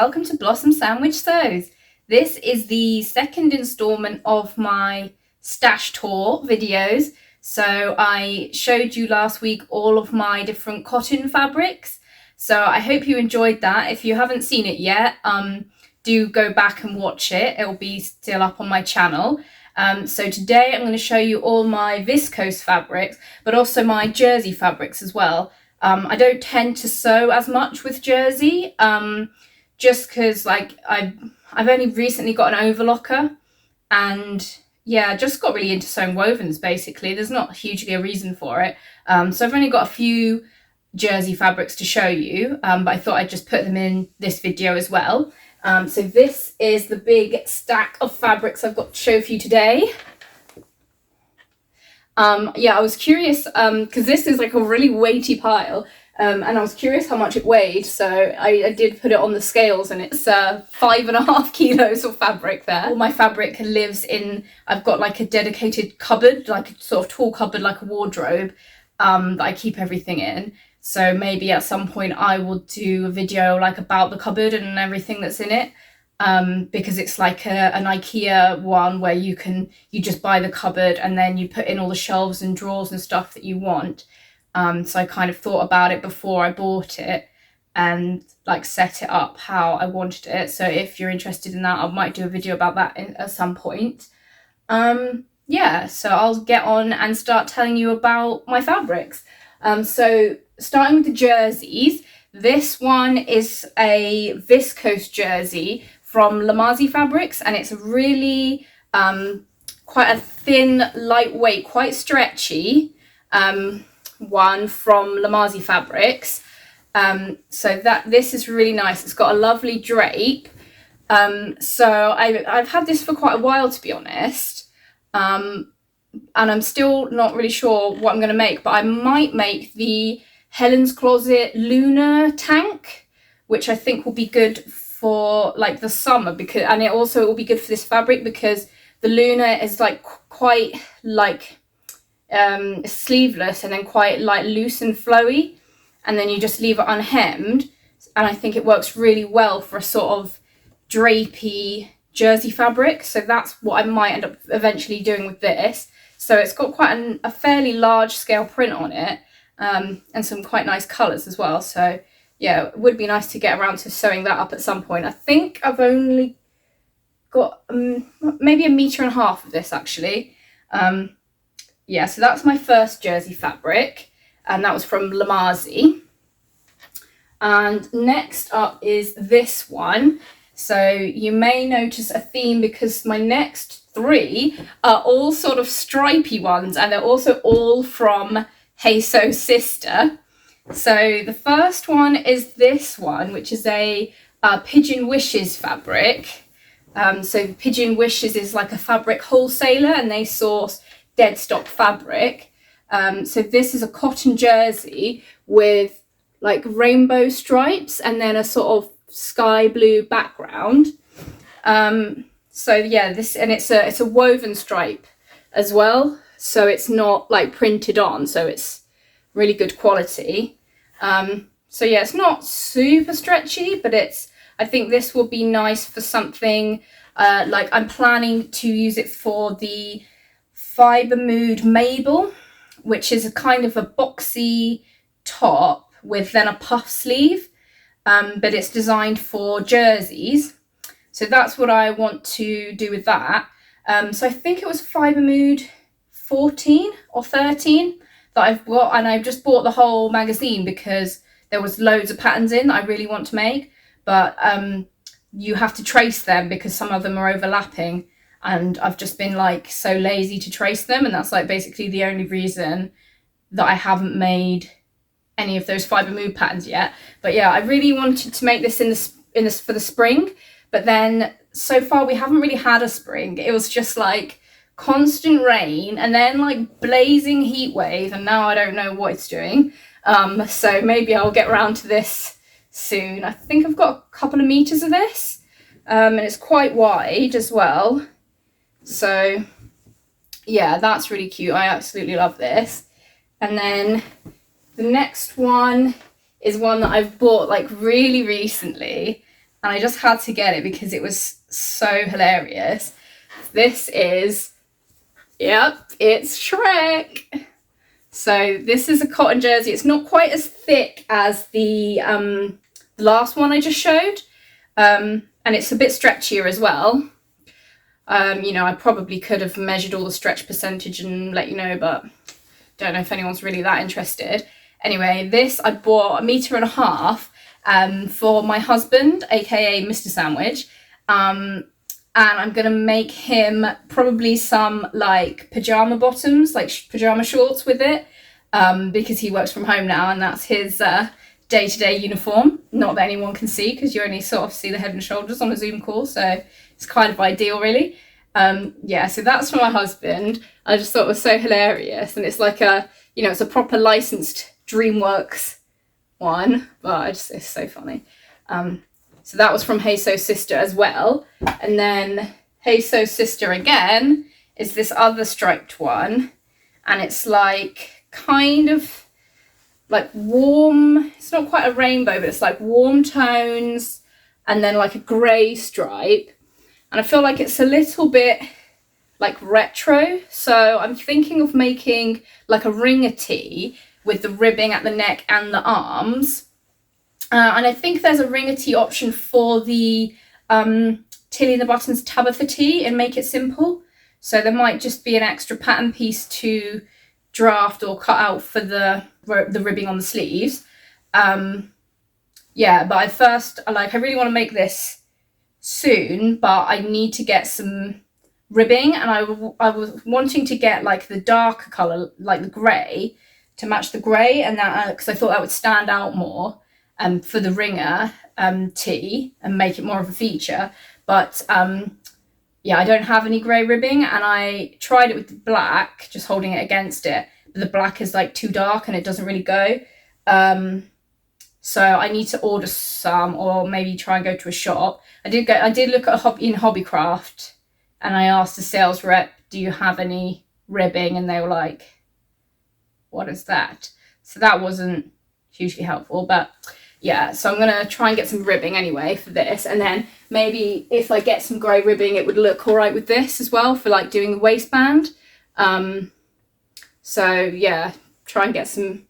welcome to Blossom Sandwich Sews. This is the second installment of my stash tour videos. So I showed you last week all of my different cotton fabrics. So I hope you enjoyed that. If you haven't seen it yet, do go back and watch it. It will be still up on my channel. So today I'm going to show you all my viscose fabrics, but also my jersey fabrics as well. I don't tend to sew as much with jersey, just because like I've only recently got an overlocker, and yeah, I just got really into sewing wovens basically. There's not hugely a reason for it. So I've only got a few jersey fabrics to show you, but I thought I'd just put them in this video as well. So this is the big stack of fabrics I've got to show for you today. Yeah, I was curious, because this is like a really weighty pile, and I was curious how much it weighed, so I did put it on the scales, and it's 5.5 kilos of fabric there. All my fabric lives in, I've got like a dedicated cupboard, like a sort of tall cupboard, like a wardrobe, that I keep everything in. So maybe at some point I will do a video like about the cupboard and everything that's in it. Because it's like an IKEA one where you just buy the cupboard and then you put in all the shelves and drawers and stuff that you want. So I kind of thought about it before I bought it and like set it up how I wanted it. So if you're interested in that, I might do a video about that at some point. Yeah, so I'll get on and start telling you about my fabrics. So starting with the jerseys, this one is a viscose jersey from Lamazi Fabrics, and it's a really quite a thin, lightweight, quite stretchy one from Lamazi Fabrics. So this is really nice. It's got a lovely drape. So I've had this for quite a while, to be honest, and I'm still not really sure what I'm going to make, but I might make the Helen's Closet Lunar tank, which I think will be good for like the summer, because it will be good for this fabric because the Lunar is like quite like sleeveless and then quite like loose and flowy, and then you just leave it unhemmed, and I think it works really well for a sort of drapey jersey fabric. So that's what I might end up eventually doing with this. So it's got quite a fairly large scale print on it, and some quite nice colours as well. So yeah, it would be nice to get around to sewing that up at some point. I think I've only got maybe 1.5 meters of this actually. Yeah, so that's my first jersey fabric, and that was from Lamazi. And next up is this one. So you may notice a theme because my next 3 are all sort of stripy ones, and they're also all from Hey Sew Sister. So the first one is this one, which is a Pigeon Wishes fabric. So Pigeon Wishes is like a fabric wholesaler, and they source dead stock fabric. So this is a cotton jersey with like rainbow stripes and then a sort of sky blue background. So yeah, it's a woven stripe as well. So it's not like printed on, so it's really good quality. So yeah, it's not super stretchy, but I think this will be nice for something, like I'm planning to use it for the Fiber Mood Mabel, which is a kind of a boxy top with then a puff sleeve, but it's designed for jerseys. So that's what I want to do with that. So I think it was Fiber Mood 14 or 13 that I've got, and I've just bought the whole magazine because there was loads of patterns in that I really want to make, but you have to trace them because some of them are overlapping, and I've just been like so lazy to trace them, and that's like basically the only reason that I haven't made any of those Fiber Mood patterns yet. But yeah, I really wanted to make this for the spring, but then so far we haven't really had a spring. It was just like constant rain and then like blazing heat wave, and now I don't know what it's doing. So maybe I'll get around to this soon. I think I've got a couple of meters of this, and it's quite wide as well. So yeah, that's really cute. I absolutely love this. And then the next one is one that I've bought like really recently, and I just had to get it because it was so hilarious. This is, yep, it's Shrek. So this is a cotton jersey. It's not quite as thick as the last one I just showed, and it's a bit stretchier as well. You know, I probably could have measured all the stretch percentage and let you know, but don't know if anyone's really that interested. Anyway, this I bought 1.5 meters for my husband, aka Mr. Sandwich, and I'm gonna make him probably some like pajama bottoms, like pajama shorts with it, because he works from home now and that's his day-to-day uniform. Not that anyone can see because you only sort of see the head and shoulders on a Zoom call, so it's kind of ideal really. Yeah, so that's for my husband. I just thought it was so hilarious, and it's like a, you know, it's a proper licensed DreamWorks one, but it's so funny. So that was from Hey So Sister as well. And then Hey So Sister again is this other striped one, and it's like kind of like warm, it's not quite a rainbow, but it's like warm tones and then like a grey stripe. And I feel like it's a little bit like retro. So I'm thinking of making like a ringer tee with the ribbing at the neck and the arms. And I think there's a ringer tee option for the Tilly and the Buttons Tabitha tee and Make It Simple. So there might just be an extra pattern piece to draft or cut out for the ribbing on the sleeves. Yeah, but I really want to make this soon, but I need to get some ribbing, and I was wanting to get like the darker colour, like the grey, to match the grey, and that because I thought that would stand out more for the ringer tee and make it more of a feature. But yeah, I don't have any grey ribbing, and I tried it with the black, just holding it against it, but the black is like too dark and it doesn't really go. So I need to order some, or maybe try and go to a shop. I did look at Hobbycraft, and I asked the sales rep, do you have any ribbing? And they were like, what is that? So that wasn't hugely helpful, but yeah, so I'm gonna try and get some ribbing anyway for this, and then maybe if I get some grey ribbing, it would look all right with this as well for like doing the waistband. So yeah, try and get some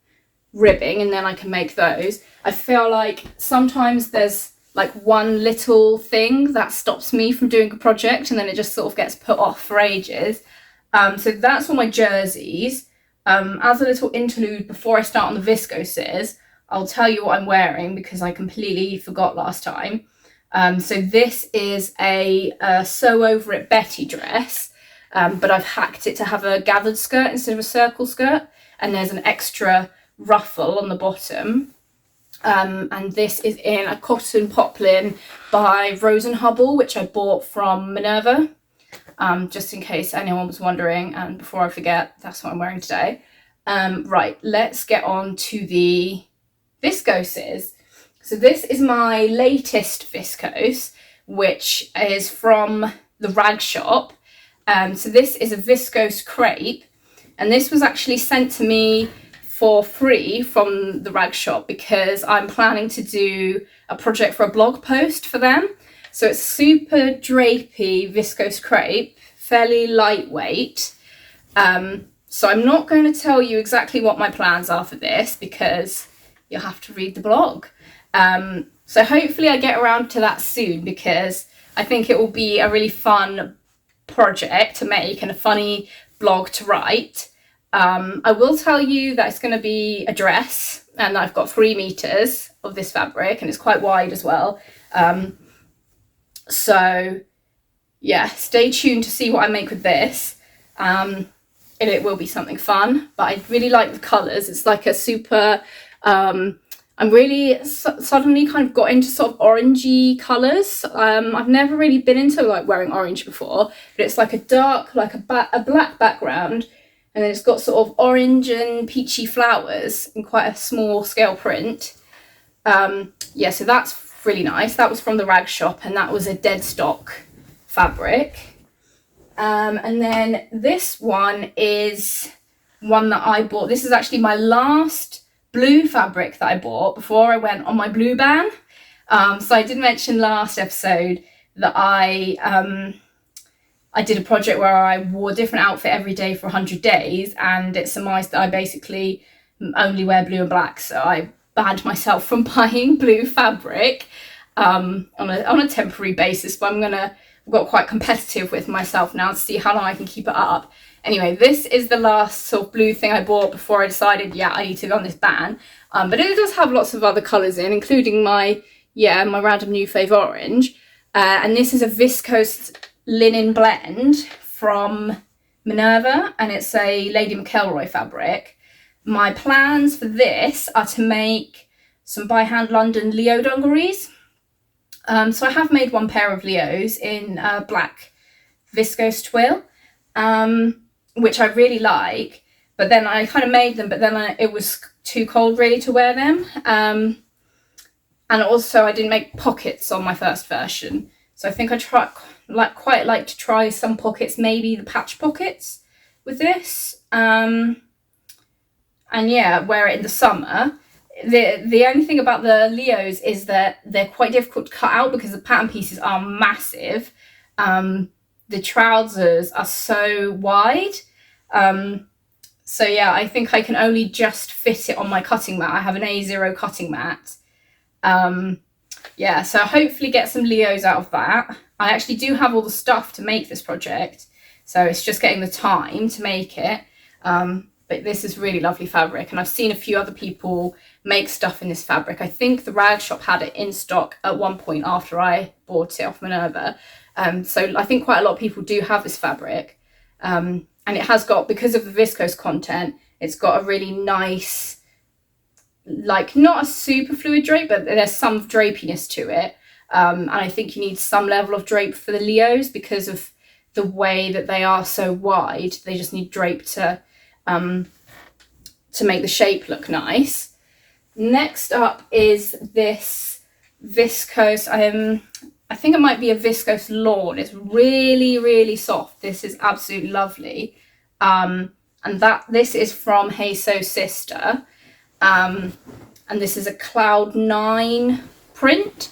ribbing and then I can make those. I feel like sometimes there's like one little thing that stops me from doing a project, and then it just sort of gets put off for ages. So that's all my jerseys. As a little interlude before I start on the viscoses, I'll tell you what I'm wearing because I completely forgot last time. So this is a Sew Over It Betty dress, but I've hacked it to have a gathered skirt instead of a circle skirt, and there's an extra ruffle on the bottom. And this is in a cotton poplin by Rose and Hubble, which I bought from Minerva, just in case anyone was wondering, and before I forget, that's what I'm wearing today. Right, let's get on to the viscoses. So this is my latest viscose, which is from the rag shop. So this is a viscose crepe, and this was actually sent to me for free from the rag shop because I'm planning to do a project for a blog post for them. So it's super drapey viscose crepe, fairly lightweight. So I'm not going to tell you exactly what my plans are for this because you'll have to read the blog. So hopefully I get around to that soon because I think it will be a really fun project to make and a funny blog to write. I will tell you that it's going to be a dress, and I've got 3 meters of this fabric, and it's quite wide as well. So yeah, stay tuned to see what I make with this. And it will be something fun, but I really like the colours. It's like a super, I'm really suddenly kind of got into sort of orangey colours. I've never really been into like wearing orange before, but it's like a dark, like a black background, and then it's got sort of orange and peachy flowers in quite a small scale print. Yeah, so that's really nice. That was from the rag shop, and that was a dead stock fabric. And then this one is one that I bought. This is actually my last blue fabric that I bought before I went on my blue ban. So I did mention last episode that I did a project where I wore a different outfit every day for 100 days, and it surmised that I basically only wear blue and black. So I banned myself from buying blue fabric on a temporary basis, but I've got quite competitive with myself now to see how long I can keep it up. Anyway, this is the last sort of blue thing I bought before I decided, yeah, I need to go on this ban. But it does have lots of other colours in, including my random new fave orange. And this is a viscose linen blend from Minerva, and it's a Lady McElroy fabric. My plans for this are to make some by hand London Leo dungarees. So I have made one pair of Leos in black viscose twill, which I really like, but then I kind of made them, but then it was too cold really to wear them. And also I didn't make pockets on my first version. So I think I quite like to try some pockets, maybe the patch pockets with this. And yeah, wear it in the summer. The only thing about the Leos is that they're quite difficult to cut out because the pattern pieces are massive. The trousers are so wide. So yeah, I think I can only just fit it on my cutting mat. I have an A0 cutting mat. Yeah, so hopefully get some Leos out of that. I actually do have all the stuff to make this project, so it's just getting the time to make it. But this is really lovely fabric, and I've seen a few other people make stuff in this fabric. I think the rag shop had it in stock at one point after I bought it off Minerva. So I think quite a lot of people do have this fabric. And it has got, because of the viscose content, it's got a really nice, like not a super fluid drape, but there's some drapiness to it. And I think you need some level of drape for the Leos because of the way that they are so wide. They just need drape to make the shape look nice. Next up is this viscose. I think it might be a viscose lawn. It's really, really soft. This is absolutely lovely. And this is from Hey So Sister. And this is a Cloud 9 print.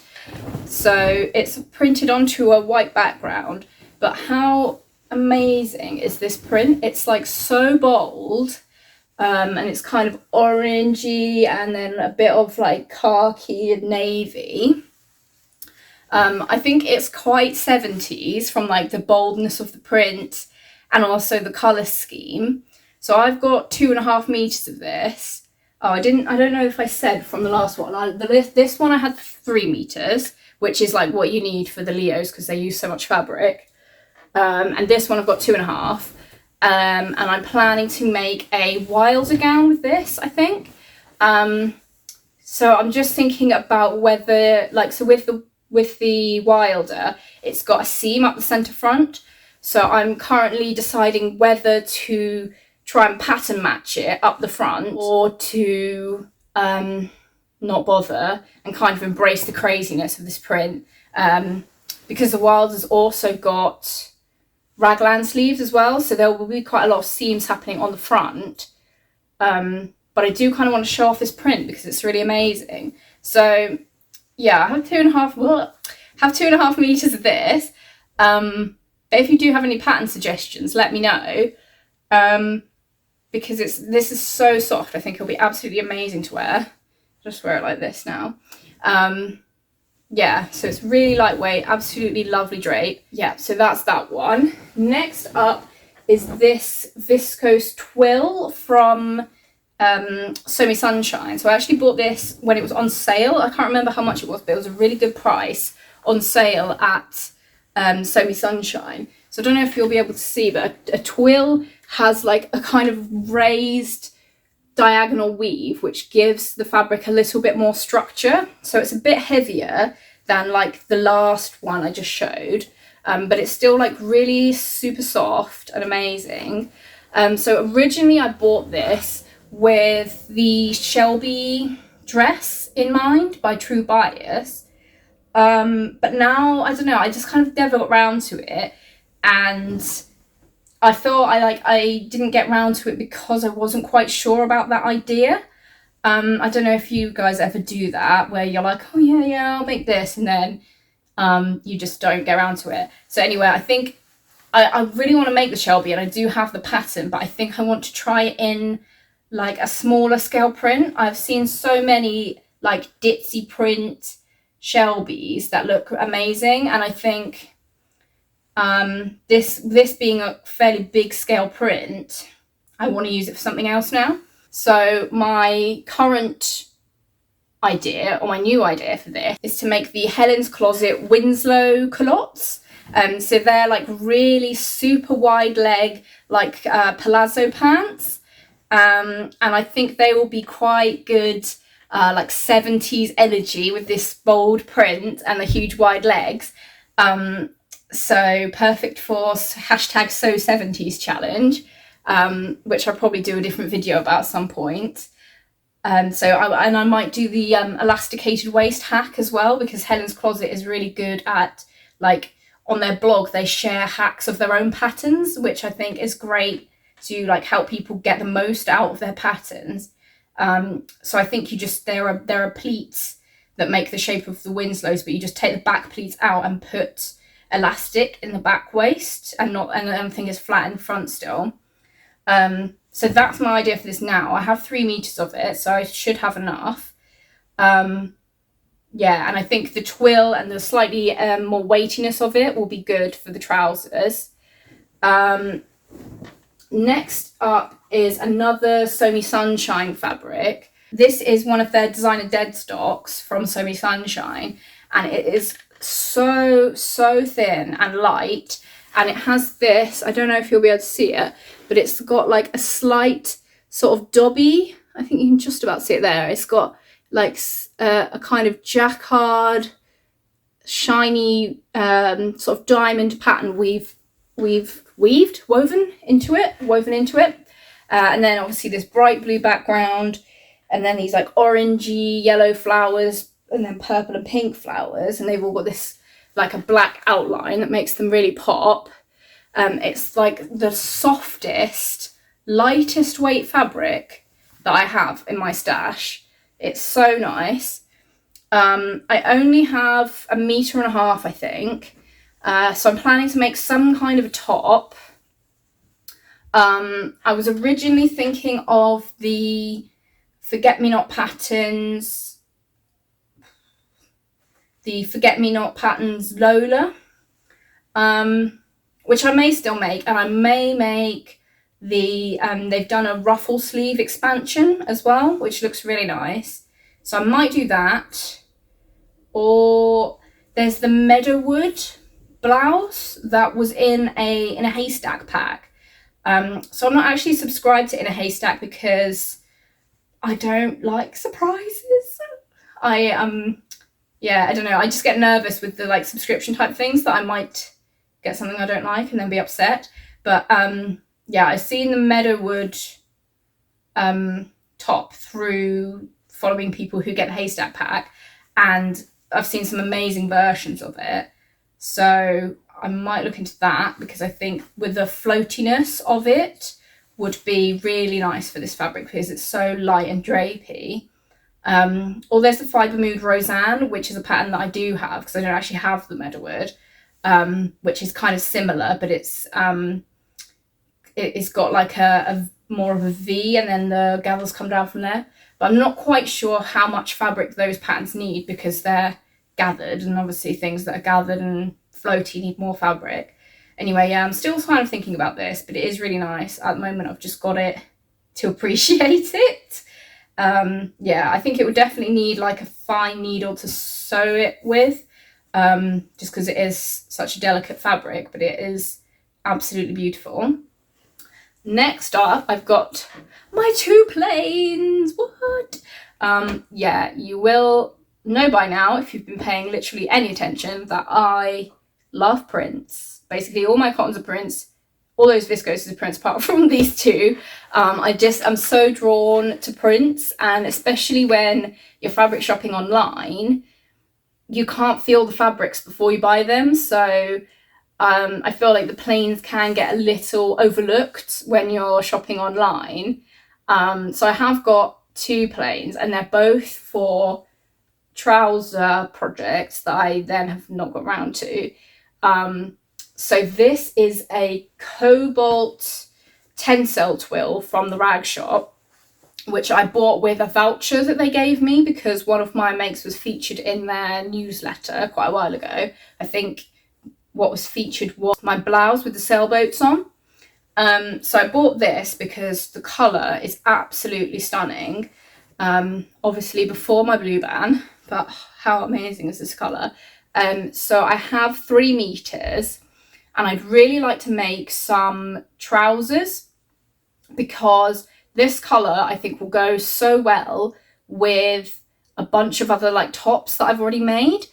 So it's printed onto a white background. But how amazing is this print? It's like so bold. And it's kind of orangey and then a bit of like khaki and navy. I think it's quite 70s from like the boldness of the print and also the colour scheme. So I've got 2.5 meters of this. Oh, I don't know if I said from the last one. This one I had 3 meters, which is like what you need for the Leos because they use so much fabric. And this one I've got 2.5. And I'm planning to make a Wilder gown with this, I think. So I'm just thinking about whether, like, so with the Wilder, it's got a seam up the centre front. So I'm currently deciding whether to try and pattern match it up the front or to not bother and kind of embrace the craziness of this print. Because the Wilder's also got raglan sleeves as well, so there will be quite a lot of seams happening on the front. But I do kind of want to show off this print because it's really amazing. So yeah, I have 2.5 meters of this. But if you do have any pattern suggestions, let me know. Because this is so soft. I think it'll be absolutely amazing to wear. Just wear it like this now. Yeah, so it's really lightweight, absolutely lovely drape. Yeah, so that's that one. Next up is this viscose twill from Sony Sunshine. So I actually bought this when it was on sale. I can't remember how much it was, but it was a really good price on sale at Sony Sunshine. So I don't know if you'll be able to see, but a twill has like a kind of raised diagonal weave, which gives the fabric a little bit more structure. So it's a bit heavier than like the last one I just showed, but it's still like really super soft and amazing. So originally I bought this with the Shelby dress in mind by True Bias, but now I don't know, I just kind of never got round to it, and I thought I didn't get round to it because I wasn't quite sure about that idea. I don't know if you guys ever do that, where you're like, oh yeah, I'll make this, and then you just don't get around to it. So anyway, I think I really want to make the Shelby, and I do have the pattern, but I think I want to try it in like a smaller scale print. I've seen so many like ditzy print Shelbys that look amazing, and I think this being a fairly big scale print, I want to use it for something else now. So my current idea, or my new idea for this, is to make the Helen's Closet Winslow culottes. So they're like really super wide leg, like palazzo pants. And I think they will be quite good, like 70s energy with this bold print and the huge wide legs. So perfect for hashtag So70s challenge, which I'll probably do a different video about at some point. I might do the elasticated waist hack as well, because Helen's Closet is really good at, like, on their blog they share hacks of their own patterns, which I think is great to like help people get the most out of their patterns. So I think there are pleats that make the shape of the Winslows, but you just take the back pleats out and put elastic in the back waist, and everything is flat in the front still. So that's my idea for this now. I have 3 meters of it, so I should have enough. Yeah, and I think the twill and the slightly more weightiness of it will be good for the trousers. Next up is another Sony Sunshine fabric. This is one of their designer dead stocks from Sony Sunshine, and it is so thin and light, and it has this, I don't know if you'll be able to see it, but it's got like a slight sort of dobby. I think you can just about see it there. It's got like a kind of jacquard, shiny sort of diamond pattern woven into it. And then obviously this bright blue background, and then these like orangey yellow flowers, and then purple and pink flowers, and they've all got this like a black outline that makes them really pop. It's like the softest, lightest weight fabric that I have in my stash. It's so nice. I only have 1.5 meters, I think. So I'm planning to make some kind of a top. I was originally thinking of the Forget-Me-Not patterns, Lola, which I may still make, and I may make they've done a ruffle sleeve expansion as well, which looks really nice. So I might do that. Or there's the Meadowwood blouse that was in a haystack pack. So I'm not actually subscribed to In a Haystack because I don't like surprises. I don't know. I just get nervous with the like subscription type things that I might get something I don't like and then be upset. But yeah, I've seen the Meadowwood top through following people who get the haystack pack, and I've seen some amazing versions of it. So I might look into that, because I think with the floatiness of it would be really nice for this fabric, because it's so light and drapey. Or there's the Fibre Mood Roseanne, which is a pattern that I do have, because I don't actually have the Meadowwood, which is kind of similar, but it's got like a more of a V, and then the gathers come down from there. But I'm not quite sure how much fabric those patterns need, because they're gathered, and obviously things that are gathered and floaty need more fabric. Anyway, yeah, I'm still kind of thinking about this, but it is really nice. At the moment, I've just got it to appreciate it. Yeah, I think it would definitely need like a fine needle to sew it with, just because it is such a delicate fabric, but it is absolutely beautiful. Next up, I've got my 2 planes. What? Yeah, you will know by now, if you've been paying literally any attention, that I love prints. Basically, all my cottons are prints, all those viscoses are prints, apart from these 2. I'm so drawn to prints, and especially when you're fabric shopping online, you can't feel the fabrics before you buy them. So I feel like the planes can get a little overlooked when you're shopping online. So I have got two planes, and they're both for trouser projects that I then have not got around to. So this is a cobalt tencel twill from the rag shop, which I bought with a voucher that they gave me because one of my makes was featured in their newsletter quite a while ago. I think what was featured was my blouse with the sailboats on. So I bought this because the colour is absolutely stunning. Obviously before my blue ban, but how amazing is this colour? So I have 3 meters, and I'd really like to make some trousers because this colour I think will go so well with a bunch of other like tops that I've already made.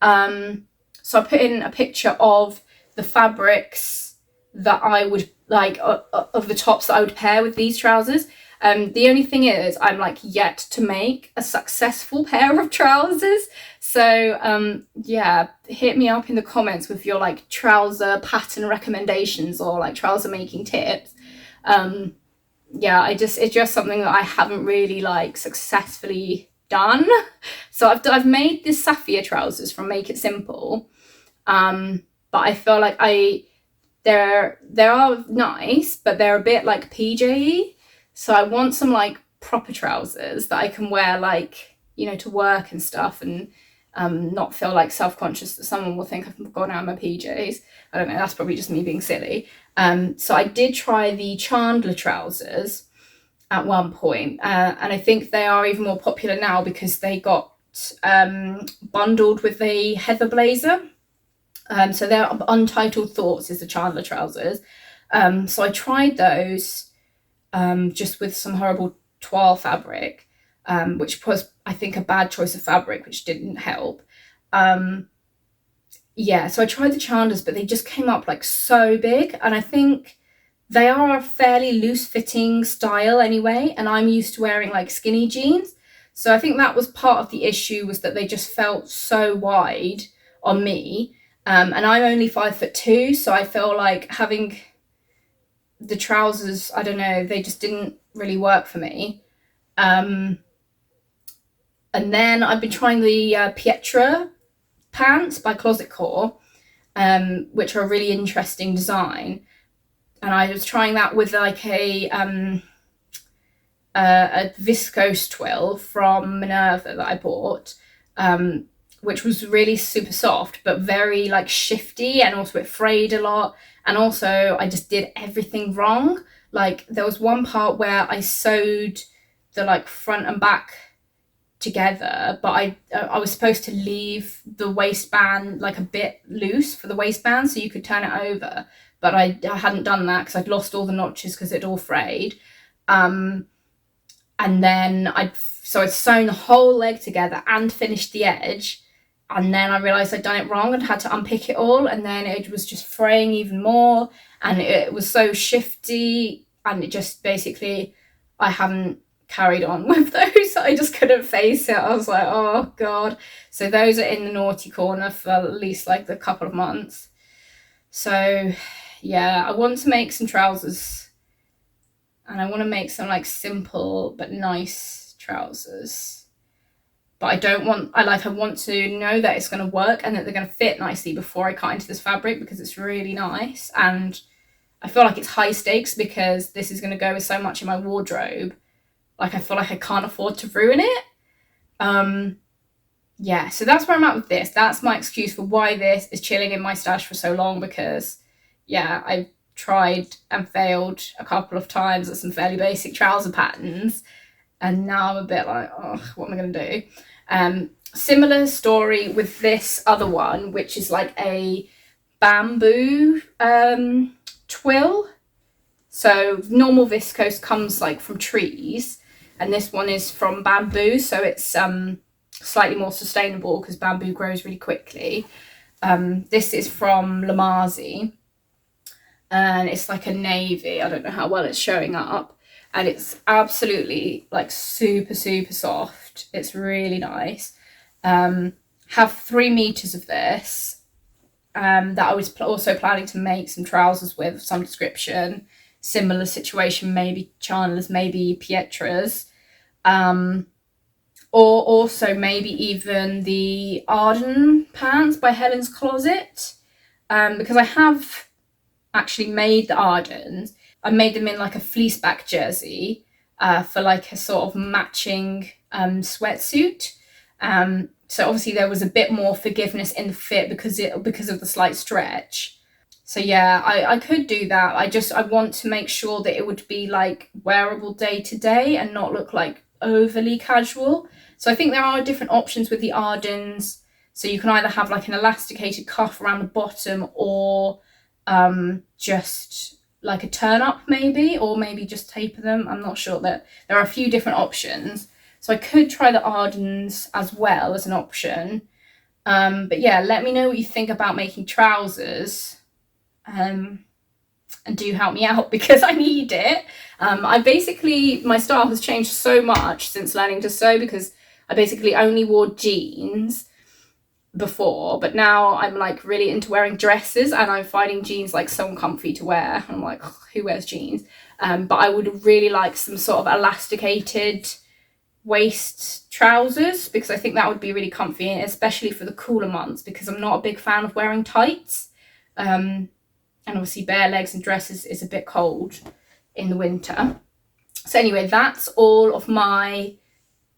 So I put in a picture of the fabrics that I would like, of the tops that I would pair with these trousers. The only thing is I'm like yet to make a successful pair of trousers. So yeah, hit me up in the comments with your like trouser pattern recommendations or like trouser making tips. Yeah, it's just something that I haven't really like successfully done. So I've made the sapphire trousers from Make It Simple, but I feel like they are nice, but they're a bit like PJ-y. So I want some like proper trousers that I can wear like, you know, to work and stuff, and not feel like self-conscious that someone will think I've gone out in my PJs. I don't know, that's probably just me being silly. So I did try the Chandler trousers at one point, and I think they are even more popular now because they got bundled with the Heather blazer. So they're Untitled Thoughts is the Chandler trousers. So I tried those just with some horrible twill fabric, which was, I think, a bad choice of fabric, which didn't help. Yeah, so I tried the Chandlers, but they just came up like so big, and I think they are a fairly loose fitting style anyway, and I'm used to wearing like skinny jeans. So I think that was part of the issue, was that they just felt so wide on me. And I'm only 5'2", so I feel like having the trousers, I don't know, they just didn't really work for me. And then I've been trying the Pietra pants by Closet Core, which are a really interesting design. And I was trying that with like a viscose twill from Minerva that I bought, which was really super soft, but very like shifty, and also it frayed a lot. And also I just did everything wrong. Like there was one part where I sewed the like front and back together, but I was supposed to leave the waistband like a bit loose for the waistband so you could turn it over, but I hadn't done that because I'd lost all the notches because it all frayed. And then I'd sewn the whole leg together and finished the edge, and then I realised I'd done it wrong and had to unpick it all, and then it was just fraying even more, and it was so shifty, and it just basically, I haven't carried on with those. I just couldn't face it. I was like, oh god. So those are in the naughty corner for at least like a couple of months. So yeah, I want to make some trousers, and I want to make some like simple but nice trousers, but I want to know that it's going to work and that they're going to fit nicely before I cut into this fabric, because it's really nice, and I feel like it's high stakes because this is going to go with so much in my wardrobe. Like I feel like I can't afford to ruin it. Yeah, so that's where I'm at with this. That's my excuse for why this is chilling in my stash for so long, because yeah, I tried and failed a couple of times at some fairly basic trouser patterns, and now I'm a bit like, oh, what am I going to do? Similar story with this other one, which is like a bamboo twill. So normal viscose comes like from trees, and this one is from bamboo, so it's slightly more sustainable because bamboo grows really quickly. This is from Lamazi, and it's like a navy. I don't know how well it's showing up, and it's absolutely like super soft. It's really nice. Have 3 meters of this, that I was also planning to make some trousers with some description. Similar situation, maybe Chandler's, maybe Pietra's. Or also maybe even the Arden pants by Helen's Closet, because I have actually made the Ardens. I made them in like a fleece back jersey for like a sort of matching sweatsuit. So obviously there was a bit more forgiveness in the fit because of the slight stretch. So yeah, I could do that. I want to make sure that it would be like wearable day to day and not look like overly casual. So I think there are different options with the Ardens. So you can either have like an elasticated cuff around the bottom, or just like a turn up maybe, or maybe just taper them. I'm not sure. That there are a few different options. So I could try the Ardens as well as an option. But yeah, let me know what you think about making trousers. And do help me out because I need it. My style has changed so much since learning to sew, because I basically only wore jeans before, but now I'm like really into wearing dresses, and I'm finding jeans like so uncomfy to wear. I'm like, oh, who wears jeans? But I would really like some sort of elasticated waist trousers, because I think that would be really comfy, especially for the cooler months, because I'm not a big fan of wearing tights. And obviously bare legs and dresses is a bit cold in the winter. So anyway, that's all of my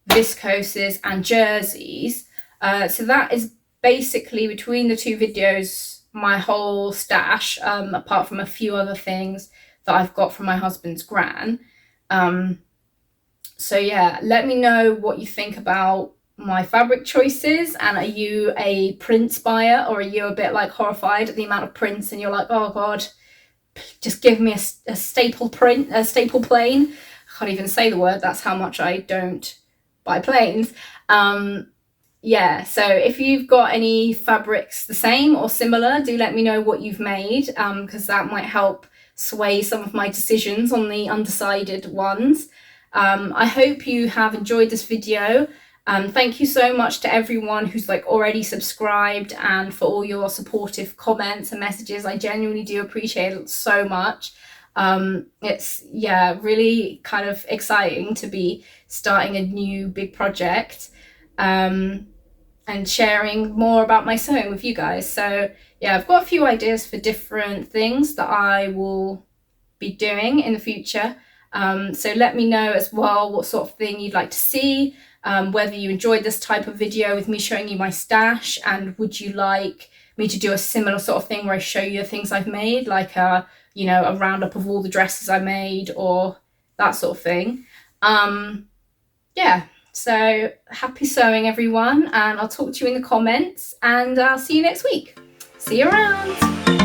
viscoses and jerseys. So that is basically, between the two videos, my whole stash, apart from a few other things that I've got from my husband's gran. So yeah, let me know what you think about my fabric choices, and are you a prints buyer, or are you a bit like horrified at the amount of prints and you're like, oh god, just give me a staple plain. I can't even say the word, that's how much I don't buy plains. Yeah, so if you've got any fabrics the same or similar, do let me know what you've made, because that might help sway some of my decisions on the undecided ones. I hope you have enjoyed this video. Thank you so much to everyone who's like already subscribed, and for all your supportive comments and messages. I genuinely do appreciate it so much. It's really kind of exciting to be starting a new big project, and sharing more about my sewing with you guys. So yeah, I've got a few ideas for different things that I will be doing in the future. So let me know as well what sort of thing you'd like to see, whether you enjoyed this type of video with me showing you my stash, and would you like me to do a similar sort of thing where I show you the things I've made, like a roundup of all the dresses I made, or that sort of thing. Yeah, so happy sewing everyone, and I'll talk to you in the comments, and I'll see you next week. See you around.